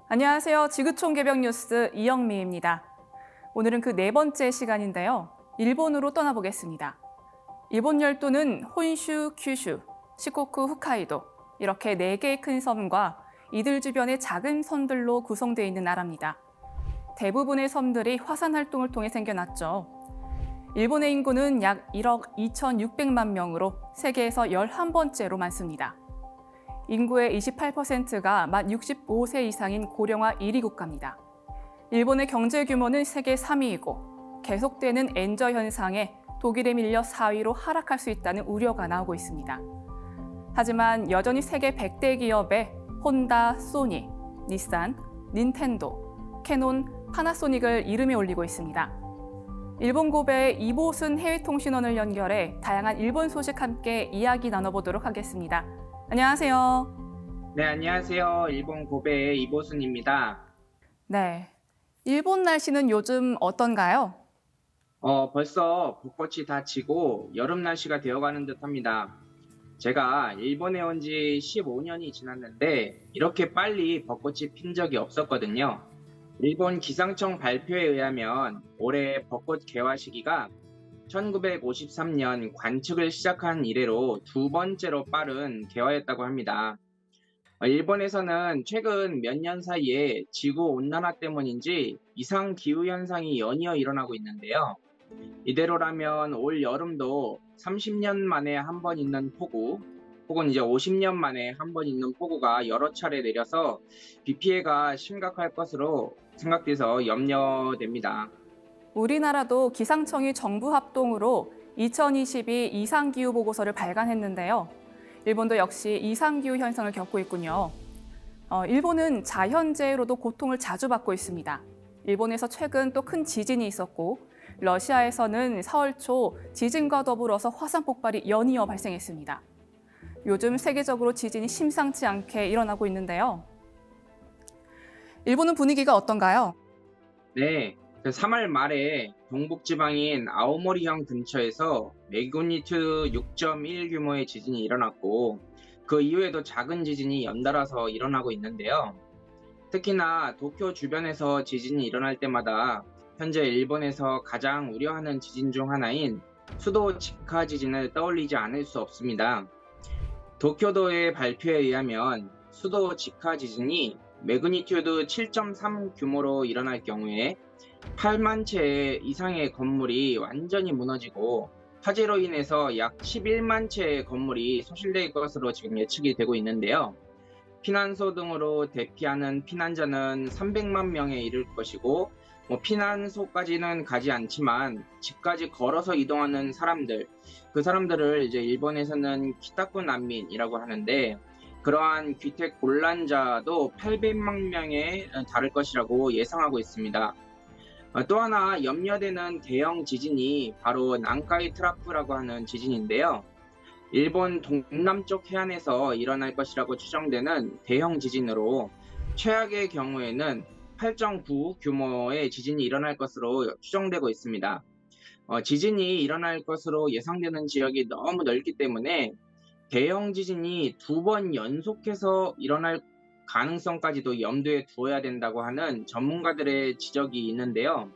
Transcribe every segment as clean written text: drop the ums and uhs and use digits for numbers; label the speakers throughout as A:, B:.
A: 안녕하세요. 지구촌 개벽 뉴스 이영미입니다. 오늘은 그 네 번째 시간인데요. 일본으로 떠나보겠습니다. 일본 열도는 혼슈, 큐슈, 시코쿠, 홋카이도 이렇게 네 개의 큰 섬과 이들 주변의 작은 섬들로 구성되어 있는 나라입니다. 대부분의 섬들이 화산 활동을 통해 생겨났죠. 일본의 인구는 약 1억 2,600만 명으로 세계에서 11번째로 많습니다. 인구의 28%가 만 65세 이상인 고령화 1위 국가입니다. 일본의 경제 규모는 세계 3위이고 계속되는 엔저 현상에 독일에 밀려 4위로 하락할 수 있다는 우려가 나오고 있습니다. 하지만 여전히 세계 100대 기업에 혼다, 소니, 닛산, 닌텐도, 캐논, 파나소닉을 이름에 올리고 있습니다. 일본 고베의 이보순 해외통신원을 연결해 다양한 일본 소식 함께 이야기 나눠보도록 하겠습니다. 안녕하세요.
B: 네, 안녕하세요. 일본 고베의 이보순입니다.
A: 네. 일본 날씨는 요즘 어떤가요?
B: 벌써 벚꽃이 다 지고 여름 날씨가 되어가는 듯합니다. 제가 일본에 온 지 15년이 지났는데 이렇게 빨리 벚꽃이 핀 적이 없었거든요. 일본 기상청 발표에 의하면 올해 벚꽃 개화 시기가 1953년 관측을 시작한 이래로 두 번째로 빠른 개화였다고 합니다. 일본에서는 최근 몇 년 사이에 지구 온난화 때문인지 이상 기후 현상이 연이어 일어나고 있는데요. 이대로라면 올 여름도 30년 만에 한 번 있는 폭우, 혹은 이제 50년 만에 한 번 있는 폭우가 여러 차례 내려서 비 피해가 심각할 것으로 생각돼서 염려됩니다.
A: 우리나라도 기상청이 정부 합동으로 2022 이상기후 보고서를 발간했는데요. 일본도 역시 이상기후 현상을 겪고 있군요. 일본은 자연재해로도 고통을 자주 받고 있습니다. 일본에서 최근 또 큰 지진이 있었고, 러시아에서는 4월 초 지진과 더불어서 화산 폭발이 연이어 발생했습니다. 요즘 세계적으로 지진이 심상치 않게 일어나고 있는데요. 일본은 분위기가 어떤가요?
B: 네, 3월 말에 동북지방인 아오모리현 근처에서 매그니튜드 6.1 규모의 지진이 일어났고 그 이후에도 작은 지진이 연달아서 일어나고 있는데요. 특히나 도쿄 주변에서 지진이 일어날 때마다 현재 일본에서 가장 우려하는 지진 중 하나인 수도 직하 지진을 떠올리지 않을 수 없습니다. 도쿄도의 발표에 의하면 수도 직하 지진이 매그니튜드 7.3 규모로 일어날 경우에 8만 채 이상의 건물이 완전히 무너지고 화재로 인해서 약 11만 채의 건물이 소실될 것으로 지금 예측이 되고 있는데요. 피난소 등으로 대피하는 피난자는 300만 명에 이를 것이고 피난소까지는 가지 않지만 집까지 걸어서 이동하는 사람들, 그 사람들을 이제 일본에서는 키타쿠 난민이라고 하는데 그러한 귀택 곤란자도 800만 명에 달할 것이라고 예상하고 있습니다. 또 하나 염려되는 대형 지진이 바로 난카이 트라프라고 하는 지진인데요. 일본 동남쪽 해안에서 일어날 것이라고 추정되는 대형 지진으로 최악의 경우에는 8.9 규모의 지진이 일어날 것으로 추정되고 있습니다. 지진이 일어날 것으로 예상되는 지역이 너무 넓기 때문에 대형 지진이 두 번 연속해서 일어날 가능성까지도 염두에 두어야 된다고 하는 전문가들의 지적이 있는데요.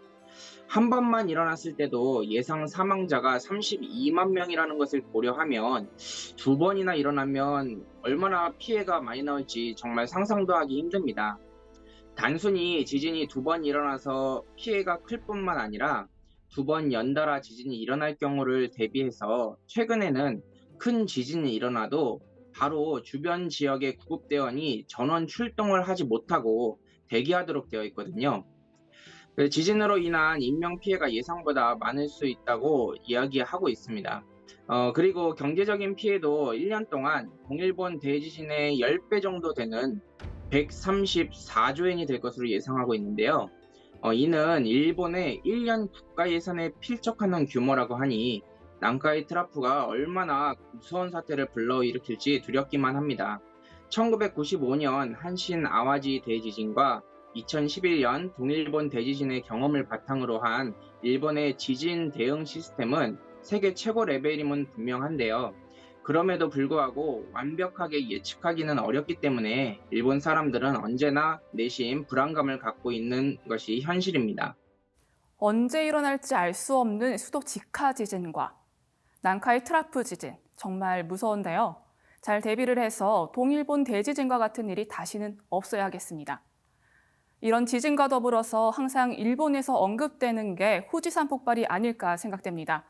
B: 한 번만 일어났을 때도 예상 사망자가 32만 명이라는 것을 고려하면 두 번이나 일어나면 얼마나 피해가 많이 나올지 정말 상상도 하기 힘듭니다. 단순히 지진이 두 번 일어나서 피해가 클 뿐만 아니라 두 번 연달아 지진이 일어날 경우를 대비해서 최근에는 큰 지진이 일어나도 바로 주변 지역의 구급대원이 전원 출동을 하지 못하고 대기하도록 되어 있거든요. 지진으로 인한 인명피해가 예상보다 많을 수 있다고 이야기하고 있습니다. 그리고 경제적인 피해도 1년 동안 동일본 대지진의 10배 정도 되는 134조 엔이 될 것으로 예상하고 있는데요. 이는 일본의 1년 국가 예산에 필적하는 규모라고 하니 난카이 트라프가 얼마나 무서운 사태를 불러일으킬지 두렵기만 합니다. 1995년 한신 아와지 대지진과 2011년 동일본 대지진의 경험을 바탕으로 한 일본의 지진 대응 시스템은 세계 최고 레벨임은 분명한데요. 그럼에도 불구하고 완벽하게 예측하기는 어렵기 때문에 일본 사람들은 언제나 내심 불안감을 갖고 있는 것이 현실입니다.
A: 언제 일어날지 알 수 없는 수도 직하 지진과 난카이 트라프 지진, 정말 무서운데요. 잘 대비를 해서 동일본 대지진과 같은 일이 다시는 없어야겠습니다. 이런 지진과 더불어서 항상 일본에서 언급되는 게 후지산 폭발이 아닐까 생각됩니다.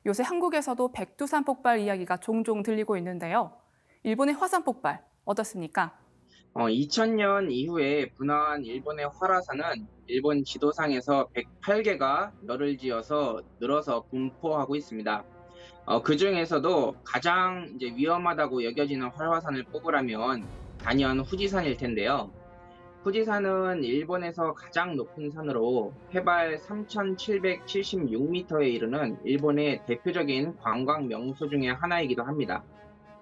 A: 요새 한국에서도 백두산 폭발 이야기가 종종 들리고 있는데요. 일본의 화산 폭발 어떻습니까?
B: 2000년 이후에 분화한 일본의 활화산은 일본 지도상에서 108개가 열을 지어서 늘어서 분포하고 있습니다. 그중에서도 가장 이제 위험하다고 여겨지는 활화산을 뽑으라면 단연 후지산일 텐데요. 후지산은 일본에서 가장 높은 산으로 해발 3,776m에 이르는 일본의 대표적인 관광 명소 중의 하나이기도 합니다.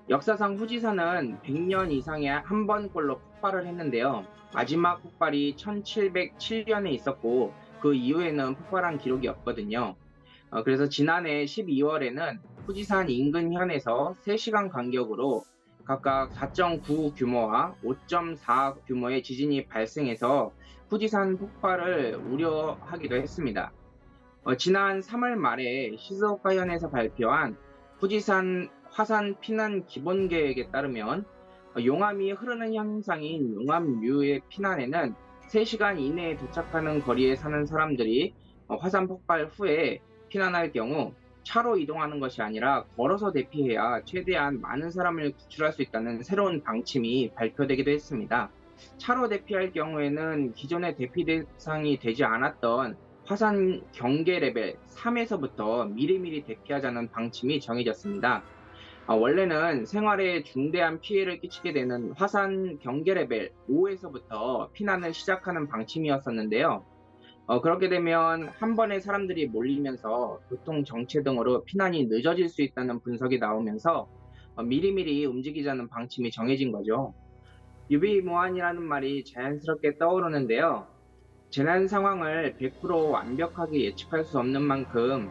B: 역사상 후지산은 100년 이상에 한 번꼴로 폭발을 했는데요. 마지막 폭발이 1707년에 있었고 그 이후에는 폭발한 기록이 없거든요. 그래서 지난해 12월에는 후지산 인근 현에서 3시간 간격으로 각각 4.9 규모와 5.4 규모의 지진이 발생해서 후지산 폭발을 우려하기도 했습니다. 지난 3월 말에 시즈오카현에서 발표한 후지산 화산 피난 기본 계획에 따르면 용암이 흐르는 현상인 용암류의 피난에는 3시간 이내에 도착하는 거리에 사는 사람들이 화산 폭발 후에 피난할 경우 차로 이동하는 것이 아니라 걸어서 대피해야 최대한 많은 사람을 구출할 수 있다는 새로운 방침이 발표되기도 했습니다. 차로 대피할 경우에는 기존의 대피 대상이 되지 않았던 화산 경계 레벨 3에서부터 미리미리 대피하자는 방침이 정해졌습니다. 원래는 생활에 중대한 피해를 끼치게 되는 화산 경계 레벨 5에서부터 피난을 시작하는 방침이었었는데요. 그렇게 되면 한 번에 사람들이 몰리면서 교통 정체 등으로 피난이 늦어질 수 있다는 분석이 나오면서 미리미리 움직이자는 방침이 정해진 거죠. 유비무환이라는 말이 자연스럽게 떠오르는데요. 재난 상황을 100% 완벽하게 예측할 수 없는 만큼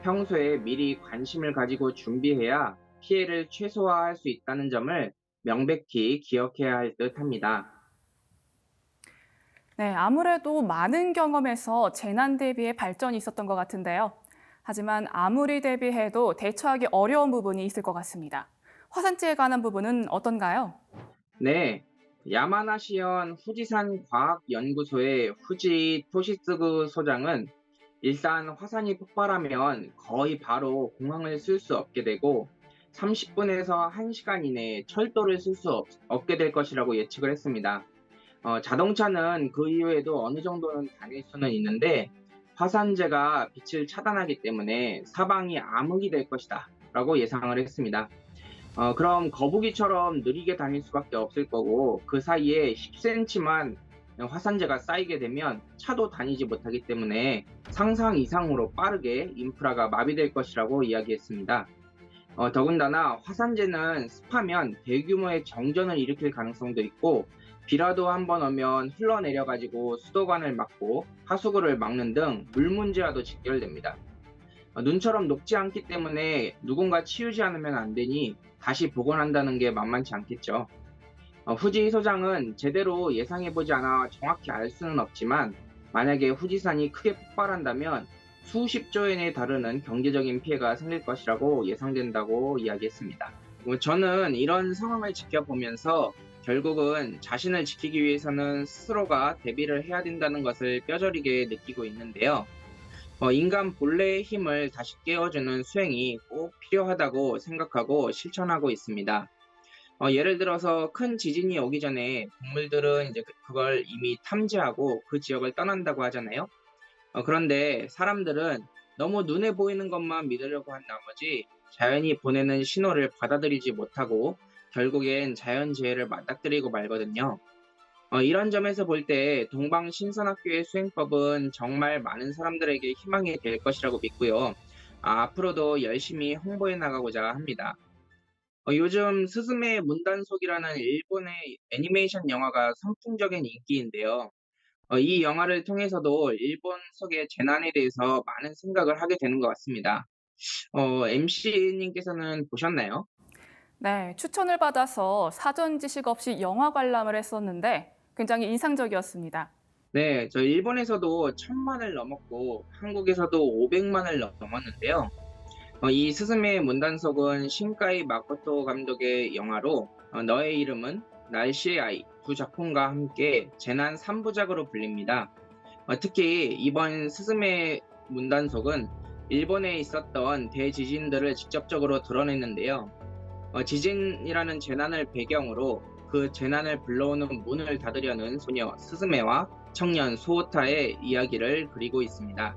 B: 평소에 미리 관심을 가지고 준비해야 피해를 최소화할 수 있다는 점을 명백히 기억해야 할 듯합니다.
A: 네, 아무래도 많은 경험에서 재난 대비에 발전이 있었던 것 같은데요. 하지만 아무리 대비해도 대처하기 어려운 부분이 있을 것 같습니다. 화산재에 관한 부분은 어떤가요?
B: 네, 야마나시현 후지산 과학연구소의 후지 토시쓰그 소장은 일단 화산이 폭발하면 거의 바로 공항을 쓸 수 없게 되고 30분에서 1시간 이내에 철도를 쓸 수 없게 될 것이라고 예측을 했습니다. 자동차는 그 이후에도 어느 정도는 다닐 수는 있는데 화산재가 빛을 차단하기 때문에 사방이 암흑이 될 것이다 라고 예상을 했습니다. 그럼 거북이처럼 느리게 다닐 수밖에 없을 거고 그 사이에 10cm만 화산재가 쌓이게 되면 차도 다니지 못하기 때문에 상상 이상으로 빠르게 인프라가 마비될 것이라고 이야기했습니다. 더군다나 화산재는 습하면 대규모의 정전을 일으킬 가능성도 있고 비라도 한 번 오면 흘러내려가지고 수도관을 막고 하수구를 막는 등 물 문제와도 직결됩니다. 눈처럼 녹지 않기 때문에 누군가 치우지 않으면 안 되니 다시 복원한다는 게 만만치 않겠죠. 후지 소장은 제대로 예상해보지 않아 정확히 알 수는 없지만 만약에 후지산이 크게 폭발한다면 수십조 엔에 달하는 경제적인 피해가 생길 것이라고 예상된다고 이야기했습니다. 저는 이런 상황을 지켜보면서 결국은 자신을 지키기 위해서는 스스로가 대비를 해야 된다는 것을 뼈저리게 느끼고 있는데요. 인간 본래의 힘을 다시 깨워주는 수행이 꼭 필요하다고 생각하고 실천하고 있습니다. 예를 들어서 큰 지진이 오기 전에 동물들은 이제 그걸 이미 탐지하고 그 지역을 떠난다고 하잖아요. 그런데 사람들은 너무 눈에 보이는 것만 믿으려고 한 나머지 자연이 보내는 신호를 받아들이지 못하고 결국엔 자연재해를 맞닥뜨리고 말거든요. 이런 점에서 볼 때 동방신선학교의 수행법은 정말 많은 사람들에게 희망이 될 것이라고 믿고요. 앞으로도 열심히 홍보해 나가고자 합니다. 요즘 스즈메의 문단속이라는 일본의 애니메이션 영화가 선풍적인 인기인데요. 이 영화를 통해서도 일본 속의 재난에 대해서 많은 생각을 하게 되는 것 같습니다. MC님께서는 보셨나요?
A: 네, 추천을 받아서 사전 지식 없이 영화 관람을 했었는데 굉장히 인상적이었습니다.
B: 네, 저 일본에서도 1000만을 넘었고 한국에서도 500만을 넘었는데요. 이 스즈메의 문단속은 신카이 마코토 감독의 영화로 너의 이름은 날씨의 아이 두 작품과 함께 재난 3부작으로 불립니다. 특히 이번 스즈메 문단속은 일본에 있었던 대지진들을 직접적으로 드러냈는데요. 지진이라는 재난을 배경으로 그 재난을 불러오는 문을 닫으려는 소녀 스즈메와 청년 소호타의 이야기를 그리고 있습니다.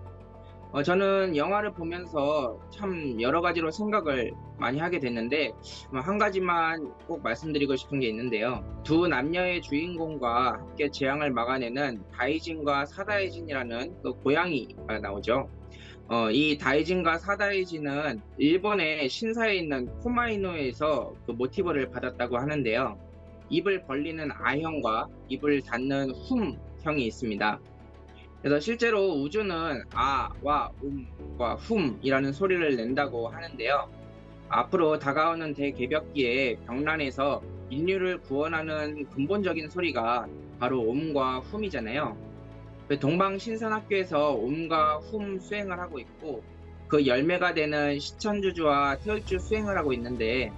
B: 저는 영화를 보면서 참 여러 가지로 생각을 많이 하게 됐는데 한 가지만 꼭 말씀드리고 싶은 게 있는데요. 두 남녀의 주인공과 함께 재앙을 막아내는 다이진과 사다이진이라는 그 고양이가 나오죠. 이 다이진과 사다이진은 일본의 신사에 있는 코마이노에서 그 모티브를 받았다고 하는데요. 입을 벌리는 아형과 입을 닫는 훔형이 있습니다. 그래서 실제로 우주는 아와 과 훔이라는 소리를 낸다고 하는데요. 앞으로 다가오는 대개벽기에 병난에서 인류를 구원하는 근본적인 소리가 바로 옴과 훔이잖아요. 동방신선학교에서 옴과 훔 수행을 하고 있고 그 열매가 되는 시천주주와 태울주 수행을 하고 있는데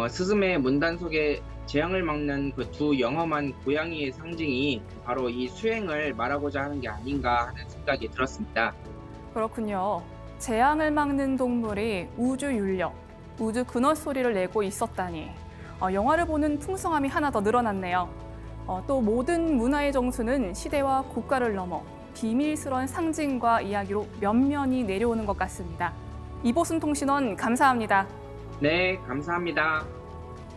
B: 스즈메 문단 속에 재앙을 막는 그 두 영험한 고양이의 상징이 바로 이 수행을 말하고자 하는 게 아닌가 하는 생각이 들었습니다.
A: 그렇군요. 재앙을 막는 동물이 우주 윤력, 우주 근원 소리를 내고 있었다니. 영화를 보는 풍성함이 하나 더 늘어났네요. 또 모든 문화의 정수는 시대와 국가를 넘어 비밀스러운 상징과 이야기로 면면이 내려오는 것 같습니다. 이보순 통신원 감사합니다.
B: 네, 감사합니다.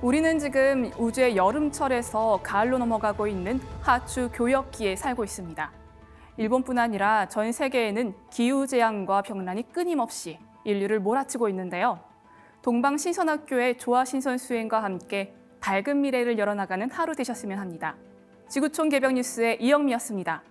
A: 우리는 지금 우주의 여름철에서 가을로 넘어가고 있는 하추 교역기에 살고 있습니다. 일본뿐 아니라 전 세계에는 기후재앙과 병난이 끊임없이 인류를 몰아치고 있는데요. 동방신선학교의 조화신선 수행과 함께 밝은 미래를 열어나가는 하루 되셨으면 합니다. 지구촌 개벽 뉴스의 이영미였습니다.